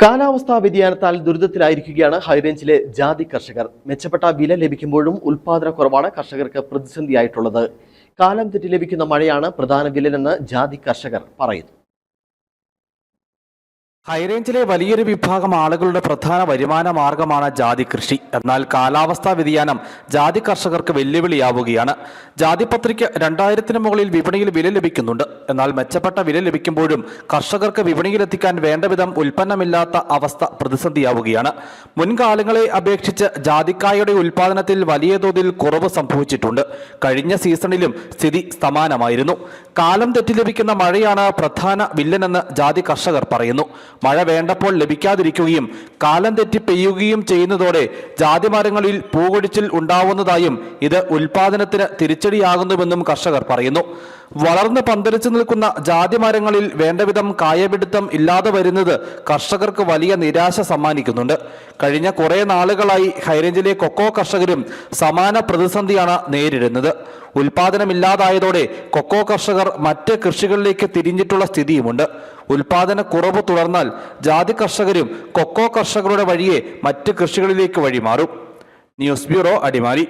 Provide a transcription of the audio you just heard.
കാലാവസ്ഥാ വ്യതിയാനത്താൽ ദുരിതത്തിലായിരിക്കുകയാണ് ഹൈറേഞ്ചിലെ ജാതി കർഷകർ. മെച്ചപ്പെട്ട വില ലഭിക്കുമ്പോഴും ഉൽപാദനക്കുറവാണ് കർഷകർക്ക് പ്രതിസന്ധിയായിട്ടുള്ളത്. കാലം തെറ്റി ലഭിക്കുന്ന മഴയാണ് പ്രധാന വില്ലനെന്ന് ജാതി കർഷകർ പറയുന്നു. ഹൈറേഞ്ചിലെ വലിയൊരു വിഭാഗം ആളുകളുടെ പ്രധാന വരുമാന മാർഗമാണ് ജാതി കൃഷി. എന്നാൽ കാലാവസ്ഥാ വ്യതിയാനം ജാതി കർഷകർക്ക് വെല്ലുവിളിയാവുകയാണ്. ജാതിപത്രിക്ക് 2000-ന് മുകളിൽ വിപണിയിൽ വില ലഭിക്കുന്നുണ്ട്. എന്നാൽ മെച്ചപ്പെട്ട വില ലഭിക്കുമ്പോഴും കർഷകർക്ക് വിപണിയിലെത്തിക്കാൻ വേണ്ടവിധം ഉൽപ്പന്നമില്ലാത്ത അവസ്ഥ പ്രതിസന്ധിയാവുകയാണ്. മുൻകാലങ്ങളെ അപേക്ഷിച്ച് ജാതിക്കായുടെ ഉൽപ്പാദനത്തിൽ വലിയ തോതിൽ കുറവ് സംഭവിച്ചിട്ടുണ്ട്. കഴിഞ്ഞ സീസണിലും സ്ഥിതി സമാനമായിരുന്നു. കാലം തെറ്റി ലഭിക്കുന്ന മഴയാണ് പ്രധാന വില്ലനെന്ന് ജാതി കർഷകർ പറയുന്നു. മഴ വേണ്ടപ്പോൾ ലഭിക്കാതിരിക്കുകയും കാലം തെറ്റി പെയ്യുകയും ചെയ്യുന്നതോടെ ജാതിമരങ്ങളിൽ പൂകൊഴിച്ചിൽ ഉണ്ടാവുന്നതായും ഇത് ഉൽപാദനത്തിന് തിരിച്ചടിയാകുന്നുവെന്നും കർഷകർ പറയുന്നു. വളർന്ന് പന്തലിച്ചു നിൽക്കുന്ന ജാതിമരങ്ങളിൽ വേണ്ടവിധം കായപിടുത്തം ഇല്ലാതെ വരുന്നത് കർഷകർക്ക് വലിയ നിരാശ സമ്മാനിക്കുന്നുണ്ട്. കഴിഞ്ഞ കുറെ നാളുകളായി ഹൈറേഞ്ചിലെ കൊക്കോ കർഷകരും സമാന പ്രതിസന്ധിയാണ് നേരിടുന്നത്. ഉൽപാദനമില്ലാതായതോടെ കൊക്കോ കർഷകർ മറ്റ് കൃഷികളിലേക്ക് തിരിഞ്ഞിട്ടുള്ള സ്ഥിതിയുമുണ്ട്. ഉൽപാദന കുറവ് തുടർന്നാൽ ജാതി കർഷകരും കൊക്കോ കർഷകരുടെ വഴിയെ മറ്റ് കൃഷികളിലേക്ക് വഴിമാറും. News bureau, Adimali.